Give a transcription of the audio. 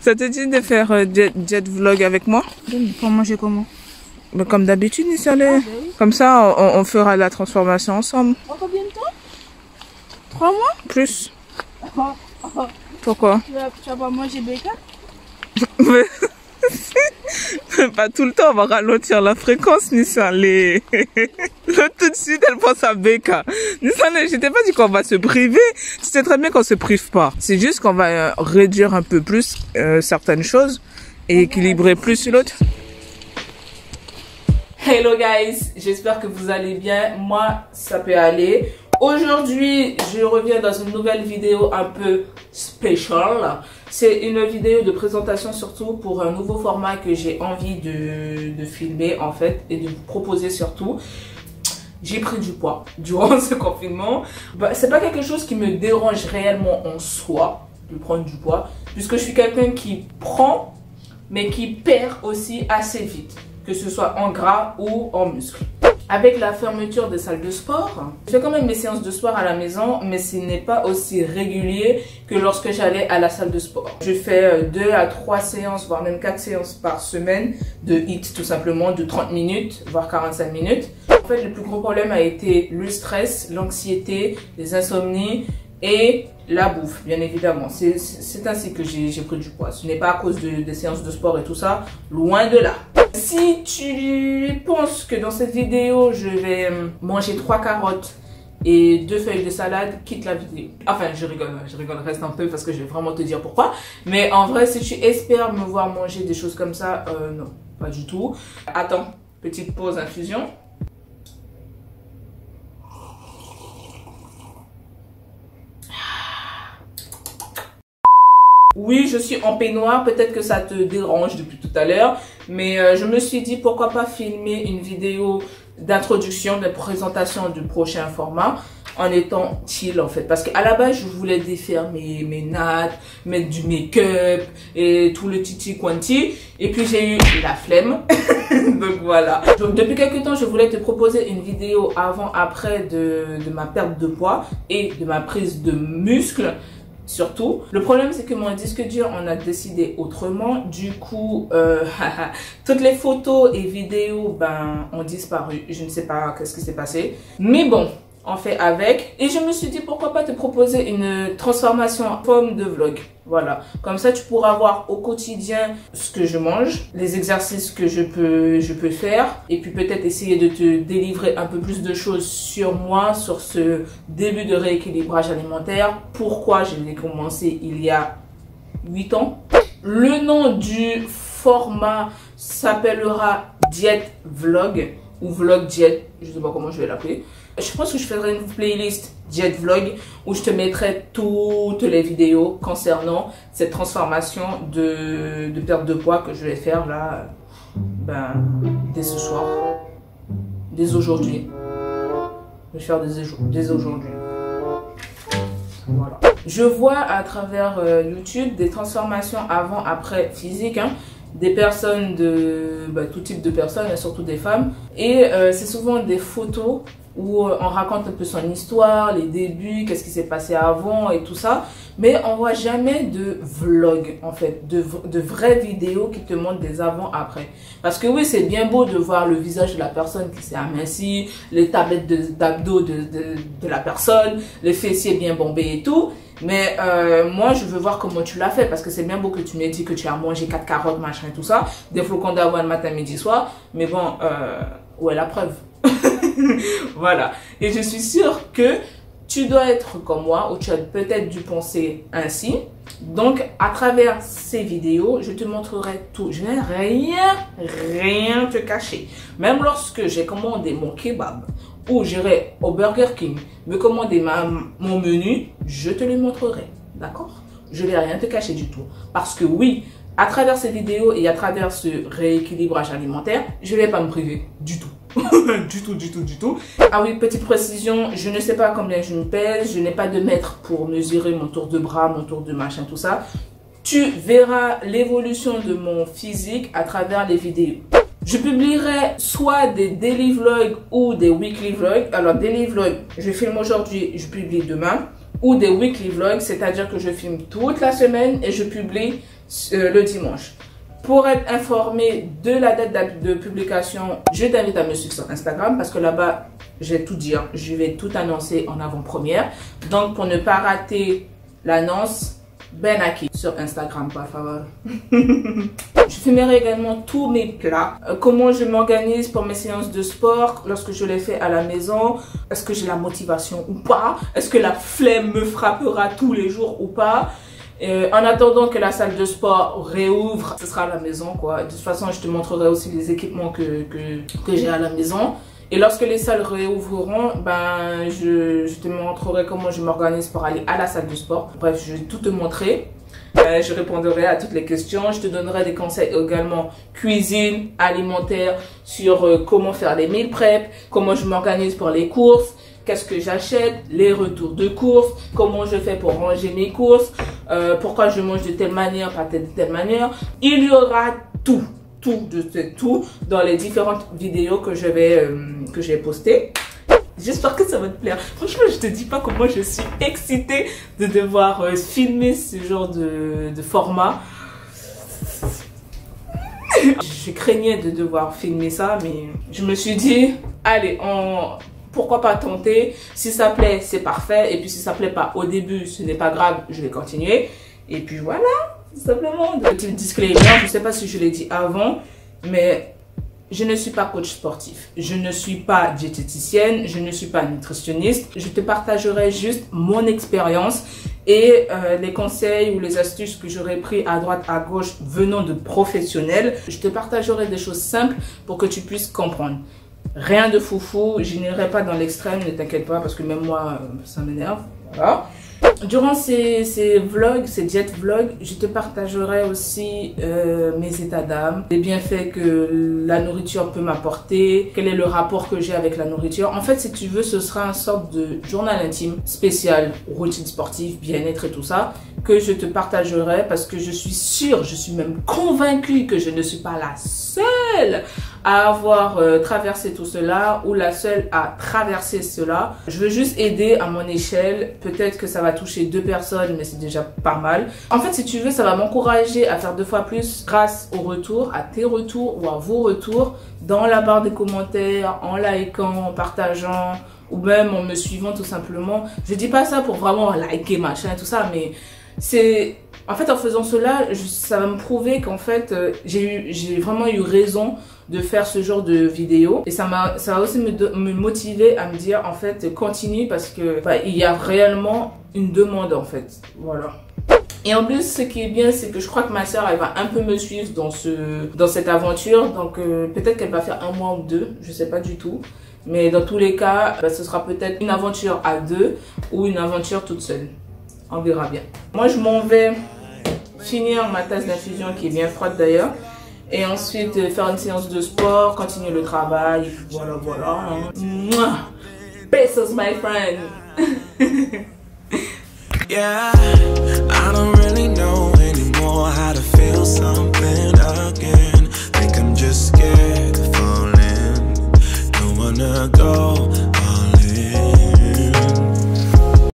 Ça te dit de faire jet vlog avec moi? Pour manger comment? Mais comme d'habitude, oui. Comme ça, on fera la transformation ensemble. En combien de temps? 3 mois? Plus. Pourquoi? Tu vas pas manger bacon? Pas tout le temps, on va ralentir la fréquence, Nissan. Là, tout de suite, elle pense à Becca. Nissan, je t'ai pas dit qu'on va se priver. Tu sais très bien qu'on se prive pas. C'est juste qu'on va réduire un peu plus certaines choses et équilibrer plus l'autre. Hello guys, j'espère que vous allez bien. Moi, ça peut aller. Aujourd'hui, je reviens dans une nouvelle vidéo un peu spéciale. C'est une vidéo de présentation surtout pour un nouveau format que j'ai envie de filmer en fait et de vous proposer surtout. J'ai pris du poids durant ce confinement. C'est pas quelque chose qui me dérange réellement en soi de prendre du poids puisque je suis quelqu'un qui prend mais qui perd aussi assez vite, que ce soit en gras ou en muscle. Avec la fermeture des salles de sport, je fais quand même mes séances de sport à la maison, mais ce n'est pas aussi régulier que lorsque j'allais à la salle de sport. Je fais 2 à 3 séances, voire même 4 séances par semaine de HIIT, tout simplement, de 30 minutes, voire 45 minutes. En fait, le plus gros problème a été le stress, l'anxiété, les insomnies et la bouffe, bien évidemment. C'est ainsi que j'ai pris du poids. Ce n'est pas à cause des séances de sport et tout ça, loin de là. Si tu penses que dans cette vidéo, je vais manger 3 carottes et 2 feuilles de salade, quitte la vidéo. Enfin, je rigole, reste un peu parce que je vais vraiment te dire pourquoi. Mais en vrai, si tu espères me voir manger des choses comme ça, non, pas du tout. Attends, petite pause infusion. Oui, je suis en peignoir, peut-être que ça te dérange depuis tout à l'heure, mais je me suis dit pourquoi pas filmer une vidéo d'introduction, de présentation du prochain format en étant chill en fait. Parce qu'à la base, je voulais défaire mes nattes, mettre du make-up et tout le titi quanti. Et puis j'ai eu la flemme. Donc voilà. Donc depuis quelques temps, je voulais te proposer une vidéo avant-après de ma perte de poids et de ma prise de muscle. Surtout, le problème c'est que mon disque dur on a décidé autrement. Du coup, toutes les photos et vidéos ont disparu. Je ne sais pas qu'est-ce qui s'est passé. Mais bon, on fait avec. Et je me suis dit pourquoi pas te proposer une transformation en forme de vlog. Voilà, comme ça tu pourras voir au quotidien ce que je mange, les exercices que je peux faire et puis peut-être essayer de te délivrer un peu plus de choses sur moi, sur ce début de rééquilibrage alimentaire. Pourquoi je l'ai commencé il y a 8 ans. Le nom du format s'appellera Diet Vlog ou Vlog Diet, je ne sais pas comment je vais l'appeler. Je pense que je ferai une playlist Diet Vlog où je te mettrai toutes les vidéos concernant cette transformation de perte de poids que je vais faire là, dès ce soir, dès aujourd'hui. Je vais faire dès aujourd'hui. Voilà. Je vois à travers YouTube des transformations avant-après physiques, hein, des personnes de tout type de personnes, et surtout des femmes. Et c'est souvent des photos où on raconte un peu son histoire, les débuts, qu'est-ce qui s'est passé avant et tout ça. Mais on voit jamais de vlog, en fait, de vraies vidéos qui te montrent des avant-après. Parce que oui, c'est bien beau de voir le visage de la personne qui s'est amincie, les tablettes d'abdos de la personne, les fessiers bien bombés et tout. Mais moi, je veux voir comment tu l'as fait parce que c'est bien beau que tu m'aies dit que tu as mangé 4 carottes, machin et tout ça, des flocons d'avoine matin, midi, soir. Mais bon, où est la preuve? Voilà. Et je suis sûre que tu dois être comme moi ou tu as peut-être dû penser ainsi. Donc, à travers ces vidéos, je te montrerai tout. Je n'ai rien te cacher. Même lorsque j'ai commandé mon kebab ou j'irai au Burger King me commander mon menu, je te le montrerai. D'accord? Je ne vais rien te cacher du tout. Parce que oui, à travers ces vidéos et à travers ce rééquilibrage alimentaire, je ne vais pas me priver du tout. du tout. Ah oui, petite précision, je ne sais pas combien je me pèse, je n'ai pas de mètre pour mesurer mon tour de bras, mon tour de machin, tout ça. Tu verras l'évolution de mon physique à travers les vidéos. Je publierai soit des daily vlogs ou des weekly vlogs. Alors, daily vlogs, je filme aujourd'hui, je publie demain. Ou des weekly vlogs, c'est-à-dire que je filme toute la semaine et je publie le dimanche. Pour être informé de la date de publication, je t'invite à me suivre sur Instagram parce que là-bas, je vais tout dire. Je vais tout annoncer en avant-première. Donc, pour ne pas rater l'annonce, Benaki sur Instagram, par favor. Je filmerai également tous mes plats. Comment je m'organise pour mes séances de sport lorsque je les fais à la maison. Est-ce que j'ai la motivation ou pas? Est-ce que la flemme me frappera tous les jours ou pas? En attendant que la salle de sport réouvre, ce sera à la maison quoi. De toute façon, je te montrerai aussi les équipements que j'ai à la maison. Et lorsque les salles réouvriront, ben, je te montrerai comment je m'organise pour aller à la salle de sport. Bref, je vais tout te montrer. Je répondrai à toutes les questions. Je te donnerai des conseils également cuisine, alimentaire, sur comment faire les meal prep, comment je m'organise pour les courses, qu'est-ce que j'achète, les retours de courses, comment je fais pour ranger mes courses, pourquoi je mange de telle manière, pas de telle manière. Il y aura tout dans les différentes vidéos que je vais poster. J'espère que ça va te plaire. Franchement, je te dis pas comment je suis excitée de devoir filmer ce genre de format. Je craignais de devoir filmer ça, mais je me suis dit, allez, pourquoi pas tenter? Si ça plaît, c'est parfait. Et puis si ça plaît pas au début, ce n'est pas grave, je vais continuer. Et puis voilà. Tout simplement. Petit disclaimer, je ne sais pas si je l'ai dit avant, mais je ne suis pas coach sportif, je ne suis pas diététicienne, je ne suis pas nutritionniste. Je te partagerai juste mon expérience et les conseils ou les astuces que j'aurais pris à droite, à gauche venant de professionnels. Je te partagerai des choses simples pour que tu puisses comprendre. Rien de foufou, je n'irai pas dans l'extrême, ne t'inquiète pas parce que même moi, ça m'énerve. Voilà. Durant ces vlogs, ces diètes vlogs, je te partagerai aussi mes états d'âme, les bienfaits que la nourriture peut m'apporter, quel est le rapport que j'ai avec la nourriture. En fait, si tu veux, ce sera une sorte de journal intime spécial, routine sportive, bien-être et tout ça, que je te partagerai parce que je suis sûre, je suis même convaincue que je ne suis pas la seule à avoir traversé tout cela ou la seule à traverser cela. Je veux juste aider à mon échelle. Peut-être que ça va toucher 2 personnes, mais c'est déjà pas mal. En fait, si tu veux, ça va m'encourager à faire 2 fois plus grâce aux retours, à tes retours ou à vos retours dans la barre des commentaires, en likant, en partageant ou même en me suivant tout simplement. Je dis pas ça pour vraiment liker, machin, tout ça, mais c'est... En fait, en faisant cela, ça va me prouver qu'en fait, j'ai vraiment eu raison de faire ce genre de vidéo. Et ça va aussi me motiver à me dire, en fait, continue parce que il y a réellement une demande, en fait. Voilà. Et en plus, ce qui est bien, c'est que je crois que ma soeur, elle va un peu me suivre dans cette aventure. Donc, peut-être qu'elle va faire 1 mois ou 2, je sais pas du tout. Mais dans tous les cas, ce sera peut-être une aventure à 2 ou une aventure toute seule. On verra bien. Moi, je m'en vais finir ma tasse d'infusion qui est bien froide d'ailleurs. Et ensuite, faire une séance de sport, continuer le travail. Voilà, voilà. Mouah. Pesos, my friend. Yeah, I don't really know anymore how to